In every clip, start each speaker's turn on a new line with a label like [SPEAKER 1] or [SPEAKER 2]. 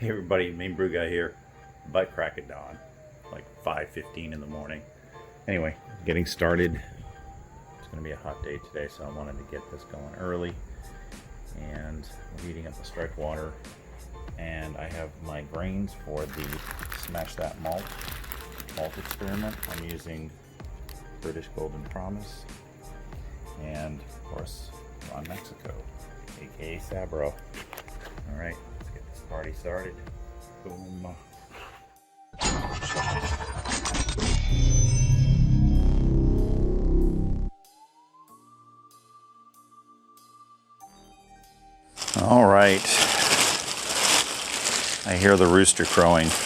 [SPEAKER 1] Hey everybody, main brew guy here. Butt crack at dawn, like 5:15 in the morning. Anyway, getting started. It's going to be a hot day today, so I wanted to get this going early. And I'm heating up the strike water. And I have my grains for the SMaSH That Malt experiment. I'm using British Golden Promise. And of course, Ron Mexico, aka Sabro. Alright, let's get this party started. Boom. All right. I hear the rooster crowing. It's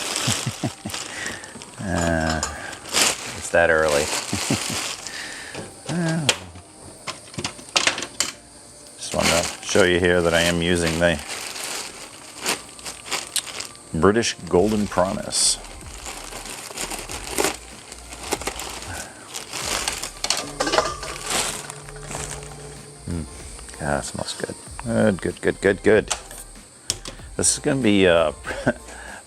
[SPEAKER 1] that early. Just wanted to show you here that I am using the British Golden Promise. God, it smells good. Good. This is going to be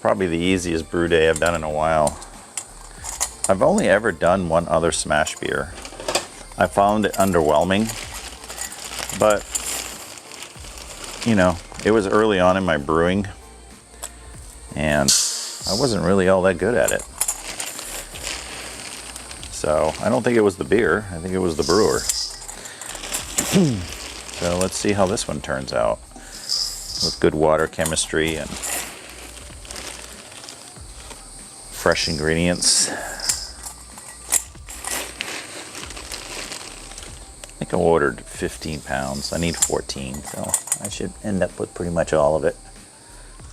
[SPEAKER 1] probably the easiest brew day I've done in a while. I've only ever done one other SMaSH beer. I found it underwhelming, but you know, it was early on in my brewing, and I wasn't really all that good at it. So I don't think it was the beer. I think it was the brewer. So let's see how this one turns out with good water chemistry and fresh ingredients. I think I ordered 15 pounds. I need 14, so I should end up with pretty much all of it.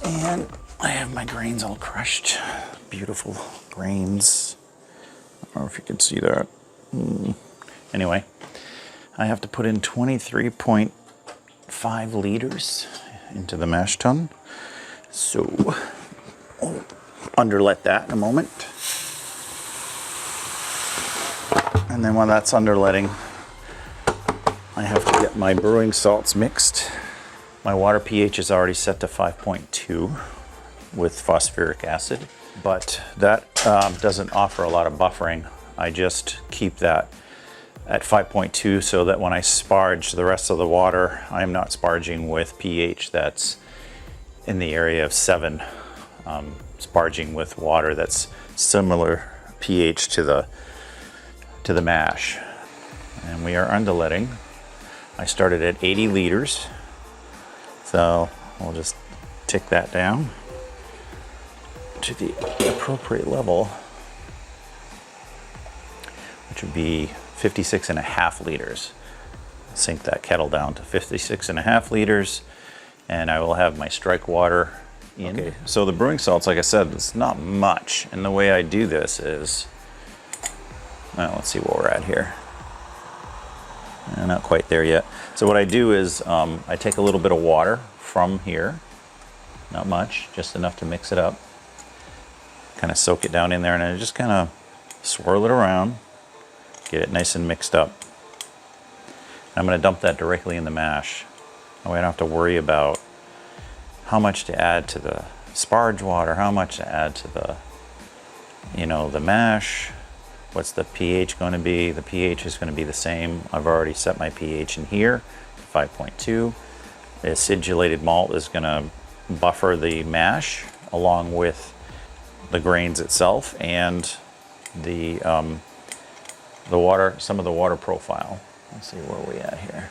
[SPEAKER 1] And I have my grains all crushed. Beautiful grains. I don't know if you can see that. Anyway, I have to put in 23.5 liters into the mash tun. So I'll underlet that in a moment. And then while that's underletting, I have to get my brewing salts mixed. My water pH is already set to 5.2 with phosphoric acid, but that doesn't offer a lot of buffering. I just keep that at 5.2 so that when I sparge the rest of the water, I'm not sparging with pH that's in the area of 7, sparging with water that's similar pH to the mash. And we are underletting. I started at 80 liters, so we'll just tick that down to the appropriate level, which would be 56.5 liters. Sink that kettle down to 56.5 liters, and I will have my strike water in. Okay, so the brewing salts, like I said, it's not much, and the way I do this is, well, let's see where we're at here. Not quite there yet. So what I do is I take a little bit of water from here, not much, just enough to mix it up, kind of soak it down in there, and I just kind of swirl it around, get it nice and mixed up. I'm going to dump that directly in the mash. That way I don't have to worry about how much to add to the sparge water, how much to add to the, the mash. What's the pH going to be? The pH is going to be the same. I've already set my pH in here, 5.2. The acidulated malt is going to buffer the mash along with the grains itself and the water, some of the water profile. Let's see where we at here.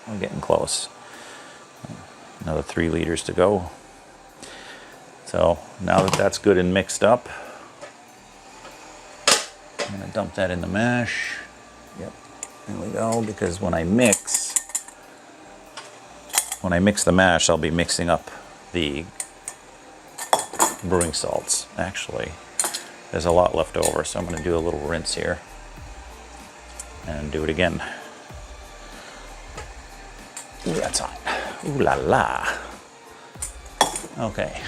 [SPEAKER 1] We're getting close. Another 3 liters to go. So now that that's good and mixed up, I'm going to dump that in the mash. Yep, there we go, because when I mix the mash, I'll be mixing up the brewing salts. Actually, there's a lot left over, so I'm going to do a little rinse here and do it again. Ooh, that's hot. Ooh la la. Okay,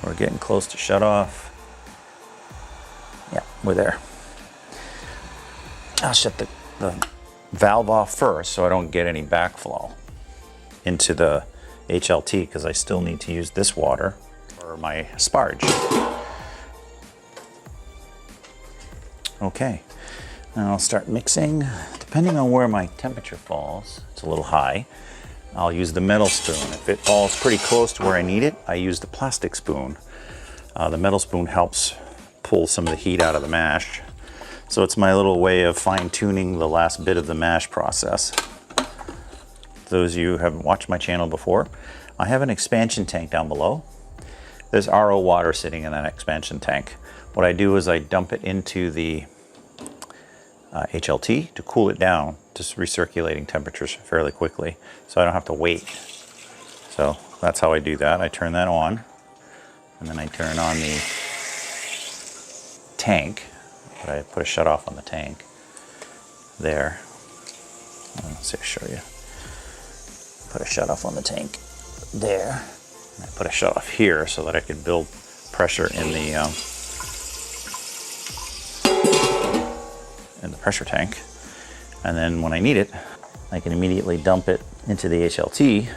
[SPEAKER 1] we're getting close to shut off. Yeah, we're there. I'll shut the valve off first so I don't get any backflow into the HLT because I still need to use this water for my sparge. Okay, now I'll start mixing. Depending on where my temperature falls, it's a little high, I'll use the metal spoon. If it falls pretty close to where I need it, I use the plastic spoon. The metal spoon helps pull some of the heat out of the mash. So it's my little way of fine-tuning the last bit of the mash process. Those of you who haven't watched my channel before, I have an expansion tank down below. There's RO water sitting in that expansion tank. What I do is I dump it into the HLT to cool it down to recirculating temperatures fairly quickly, so I don't have to wait. So that's how I do that. I turn that on, and then I turn on the tank. But I put a shut off on the tank there. Let's see, I'll show you. Put a shut off on the tank there. And I put a shut off here so that I could build pressure in the pressure tank. And then when I need it, I can immediately dump it into the HLT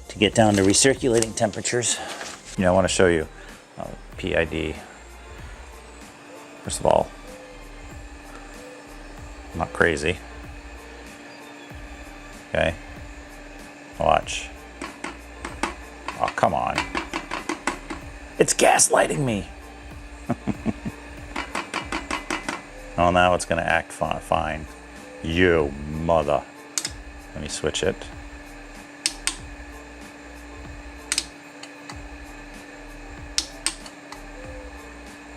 [SPEAKER 1] to get down to recirculating temperatures. You know, I want to show you PID. First of all, I'm not crazy. Okay, watch. Oh, come on. It's gaslighting me. Oh, now it's gonna act fine. You mother. Let me switch it.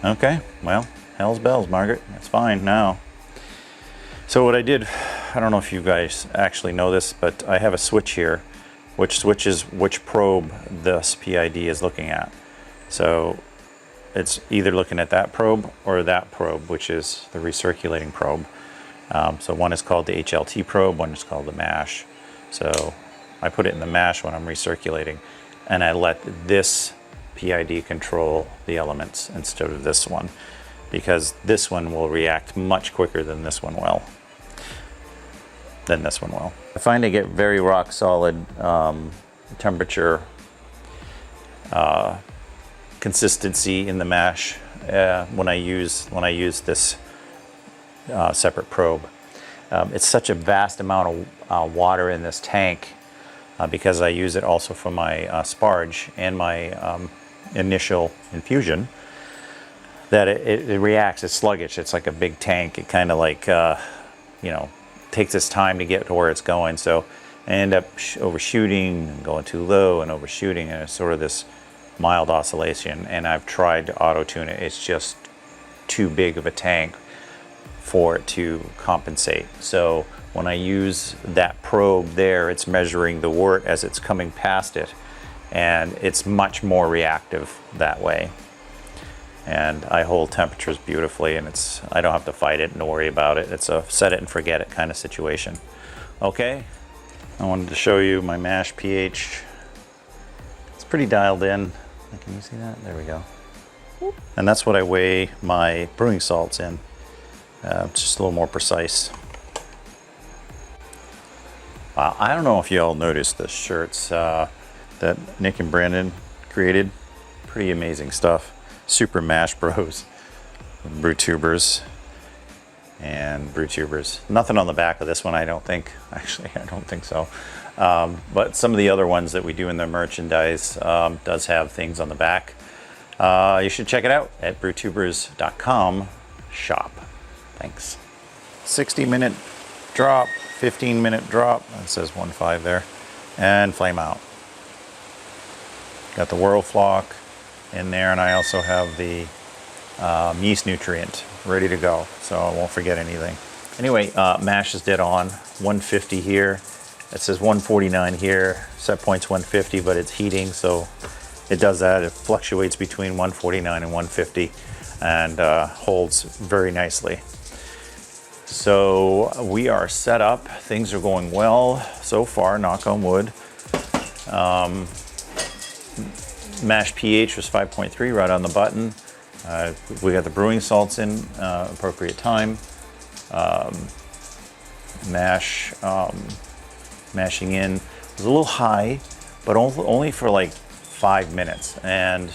[SPEAKER 1] Okay, well, hell's bells, Margaret. It's fine now. So what I did, I don't know if you guys actually know this, but I have a switch here which switches which probe this PID is looking at. So it's either looking at that probe or that probe, which is the recirculating probe. So one is called the HLT probe, one is called the MASH. So I put it in the MASH when I'm recirculating, and I let this PID control the elements instead of this one, because this one will react much quicker than this one will. I find I get very rock solid temperature consistency in the mash when I use this separate probe. It's such a vast amount of water in this tank because I use it also for my sparge and my initial infusion, that it reacts. It's sluggish. It's like a big tank. It kind of like you know, takes its time to get to where it's going. So I end up overshooting and going too low and overshooting, and it's sort of this mild oscillation. And I've tried to auto tune it. It's just too big of a tank for it to compensate. So when I use that probe there, it's measuring the wort as it's coming past it, and it's much more reactive that way. And I hold temperatures beautifully, and I don't have to fight it and worry about it. It's a set it and forget it kind of situation. Okay, I wanted to show you my mash pH. It's pretty dialed in. Can you see that? There we go. And that's what I weigh my brewing salts in. Just a little more precise. I don't know if you all noticed the shirts that Nick and Brandon created. Pretty amazing stuff. Super Mash Bros, Brewtubers, and Brewtubers. Nothing on the back of this one, I don't think. Actually, I don't think so. But some of the other ones that we do in the merchandise does have things on the back. You should check it out at brewtubers.com shop. Thanks. 60-minute drop, 15-minute drop. It says 1.5 there. And flame out. Got the whirl flock in there, and I also have the yeast nutrient ready to go, so I won't forget anything. Anyway, mash is dead on. 150 here. It says 149 here. Set point's 150, but it's heating, so it does that. It fluctuates between 149 and 150 and holds very nicely. So we are set up. Things are going well so far, knock on wood. Mash pH was 5.3, right on the button. We got the brewing salts in appropriate time. Mashing in was a little high, but only for like 5 minutes. And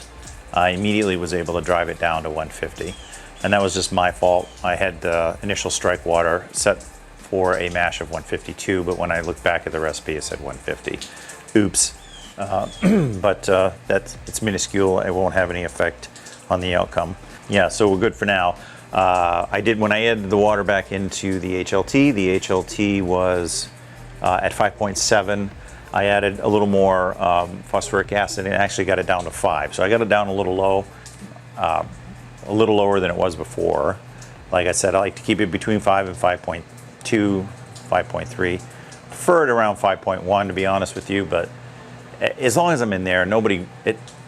[SPEAKER 1] I immediately was able to drive it down to 150. And that was just my fault. I had the initial strike water set for a mash of 152, but when I looked back at the recipe, it said 150. Oops. But it's minuscule. It won't have any effect on the outcome. Yeah, so we're good for now. When I added the water back into the HLT was at 5.7. I added a little more phosphoric acid and actually got it down to 5. So I got it down a little low, a little lower than it was before. Like I said, I like to keep it between 5 and 5.2, 5.3. Prefer it around 5.1 to be honest with you, but as long as I'm in there,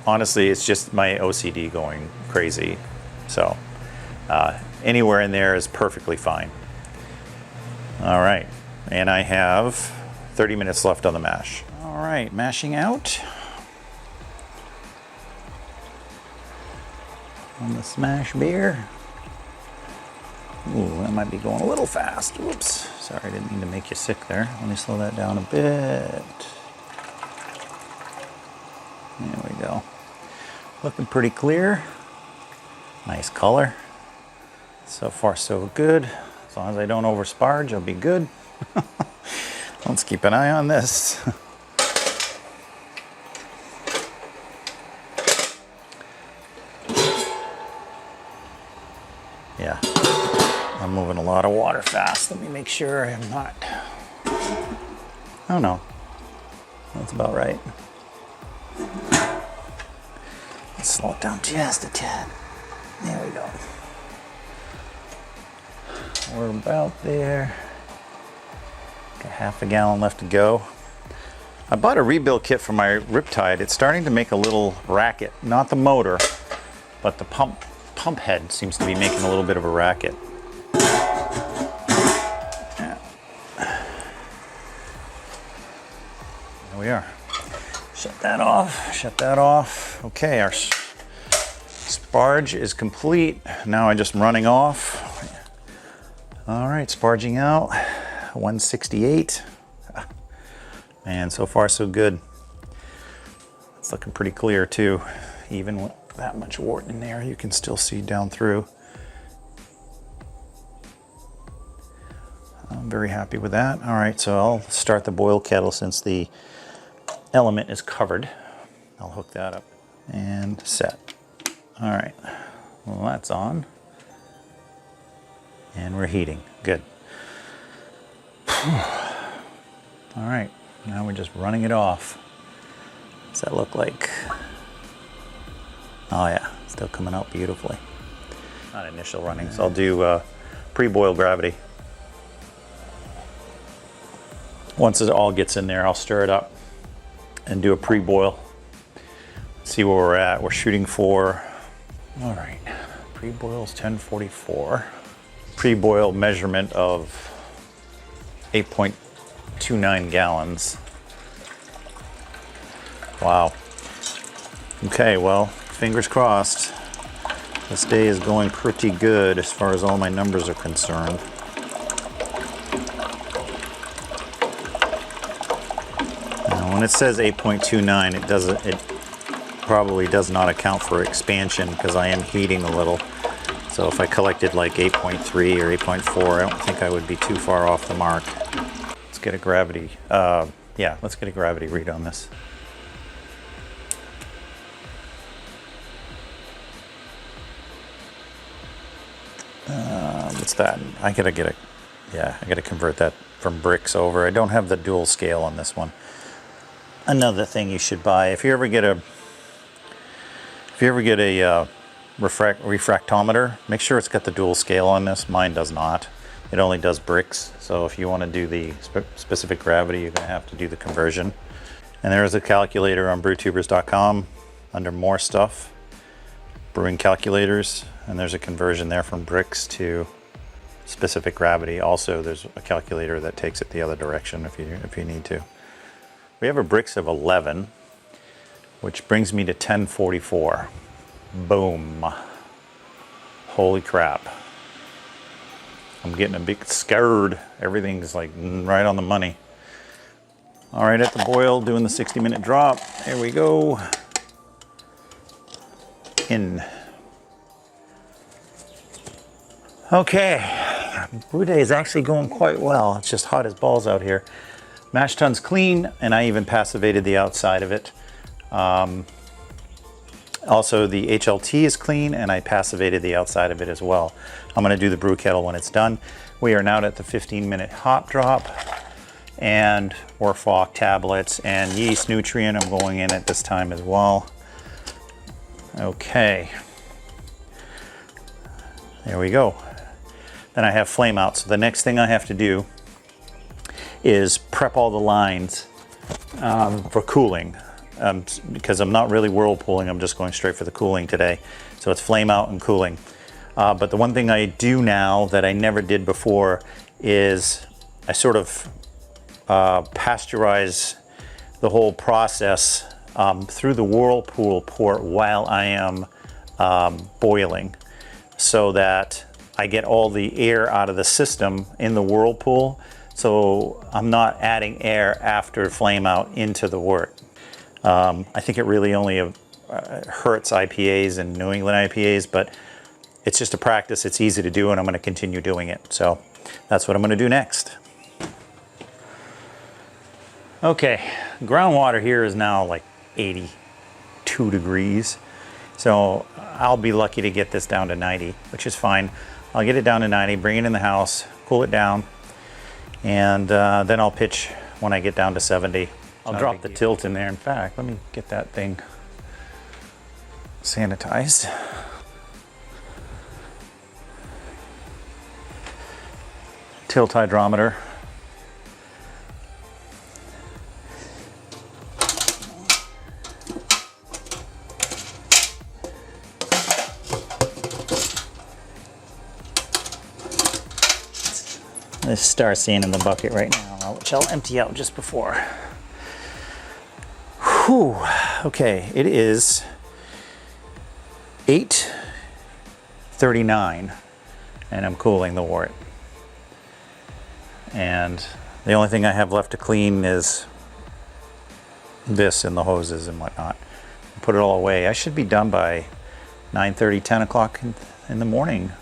[SPEAKER 1] honestly, it's just my OCD going crazy. So anywhere in there is perfectly fine. All right, and I have 30 minutes left on the mash. All right, mashing out on the SMaSH beer. Ooh, that might be going a little fast. Whoops, sorry, I didn't mean to make you sick there. Let me slow that down a bit. There we go. Looking pretty clear. Nice color. So far, so good. As long as I don't oversparge, I'll be good. Let's keep an eye on this. Yeah, I'm moving a lot of water fast. Let me make sure I'm not. Oh no, that's about right. Let's slow it down just a tad. There we go. We're about there. Got half a gallon left to go. I bought a rebuild kit for my Riptide. It's starting to make a little racket. Not the motor, but the pump head seems to be making a little bit of a racket. Yeah. There we are. Shut that off, shut that off. Okay, our sparge is complete. Now I'm just running off. All right, sparging out, 168. And so far so good. It's looking pretty clear too. Even with that much wort in there, you can still see down through. I'm very happy with that. All right, so I'll start the boil kettle since the element is covered. I'll hook that up and set. All right, well that's on. And we're heating, good. All right, now we're just running it off. What's that look like? Oh yeah, still coming out beautifully. Not initial running, so I'll do pre-boil gravity. Once it all gets in there, I'll stir it up and do a pre-boil. See where we're at. We're shooting for, all right, pre-boil's 1044. Pre-boil measurement of 8.29 gallons. Wow. Okay, well, fingers crossed. This day is going pretty good as far as all my numbers are concerned. Now, when it says 8.29, it probably does not account for expansion because I am heating a little. So if I collected like 8.3 or 8.4, I don't think I would be too far off the mark. Let's get a gravity, let's get a gravity read on this. What's that? I gotta convert that from bricks over. I don't have the dual scale on this one. Another thing you should buy, if you ever get a refractometer, make sure it's got the dual scale on this. Mine does not. It only does bricks. So if you want to do the specific gravity, you're going to have to do the conversion. And there is a calculator on brewtubers.com under more stuff, brewing calculators, and there's a conversion there from bricks to specific gravity. Also, there's a calculator that takes it the other direction if you need to. We have a bricks of 11, which brings me to 1044. Boom. Holy crap. I'm getting a bit scared. Everything's like right on the money. All right, at the boil, doing the 60-minute drop. There we go. In. Okay, Brewday is actually going quite well. It's just hot as balls out here. Mash tun's clean, and I even passivated the outside of it. Also, the HLT is clean, and I passivated the outside of it as well. I'm going to do the brew kettle when it's done. We are now at the 15-minute hop drop, and Orfalk tablets and yeast nutrient I'm going in at this time as well. Okay, there we go. Then I have flame out. So the next thing I have to do is prep all the lines for cooling. Because I'm not really whirlpooling, I'm just going straight for the cooling today. So it's flame out and cooling. But the one thing I do now that I never did before is I sort of pasteurize the whole process through the whirlpool port while I am boiling, so that I get all the air out of the system in the whirlpool, so I'm not adding air after flame out into the wort. I think it really only hurts IPAs and New England IPAs, but it's just a practice. It's easy to do, and I'm going to continue doing it. So that's what I'm going to do next. Okay, groundwater here is now like 82 degrees. So I'll be lucky to get this down to 90, which is fine. I'll get it down to 90, bring it in the house, cool it down, and then I'll pitch when I get down to 70. I'll drop the tilt in there. In fact, let me get that thing sanitized. Tilt hydrometer. There's star sand in the bucket right now, which I'll empty out just before. Whew. Okay, it is 8:39, and I'm cooling the wort. And the only thing I have left to clean is this and the hoses and whatnot. Put it all away. I should be done by 9:30, 10 o'clock in the morning.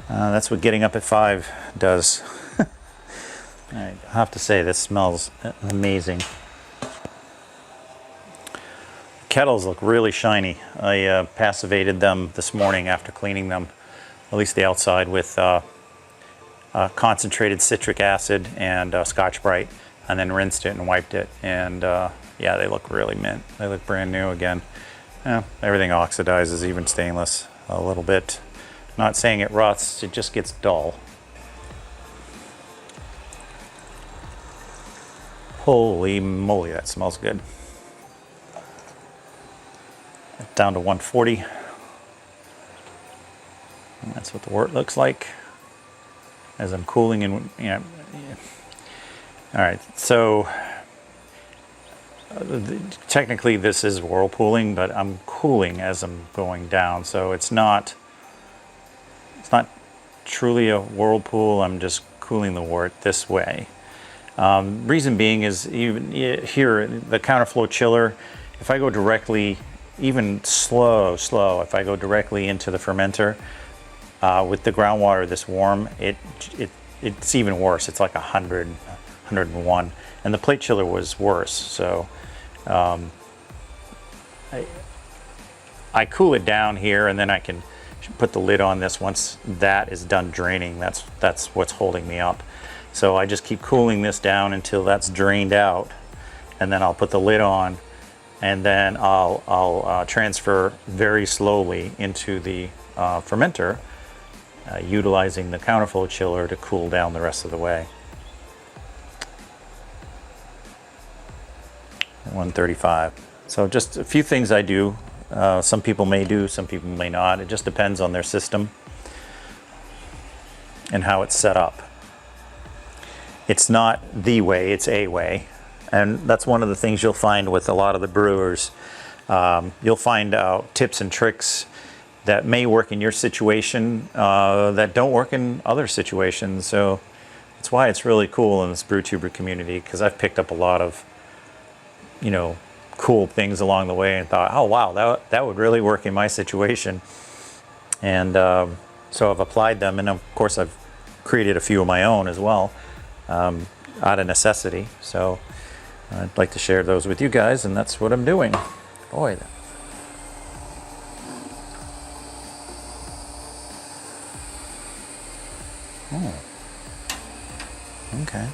[SPEAKER 1] That's what getting up at 5 does. I have to say, this smells amazing. Kettles look really shiny. I passivated them this morning after cleaning them, at least the outside, with concentrated citric acid and Scotch-Brite, and then rinsed it and wiped it. And yeah, they look really mint. They look brand new again. Everything oxidizes, even stainless, a little bit. Not saying it rusts, it just gets dull. Holy moly, that smells good. Down to 140. And that's what the wort looks like as I'm cooling and, you know. All right, so technically this is whirlpooling, but I'm cooling as I'm going down, so it's not truly a whirlpool. I'm just cooling the wort this way. Reason being is, even here, the counterflow chiller, if I go directly, even slow, if I go directly into the fermenter with the groundwater this warm, it's even worse. It's like 100, 101, and the plate chiller was worse. So I cool it down here, and then I can put the lid on this once that is done draining. That's what's holding me up. So I just keep cooling this down until that's drained out, and then I'll put the lid on, and then I'll transfer very slowly into the fermenter, utilizing the counterflow chiller to cool down the rest of the way. 135. So just a few things I do. Some people may do, some people may not. It just depends on their system and how it's set up. It's not the way, it's a way. And that's one of the things you'll find with a lot of the brewers. You'll find out tips and tricks that may work in your situation that don't work in other situations. So It's why it's really cool in this Brewtuber community, because I've picked up a lot of, you know, cool things along the way and thought, oh wow, that would really work in my situation. And so I've applied them, and of course I've created a few of my own as well, out of necessity. So I'd like to share those with you guys, and that's what I'm doing. Boy. Oh. Okay.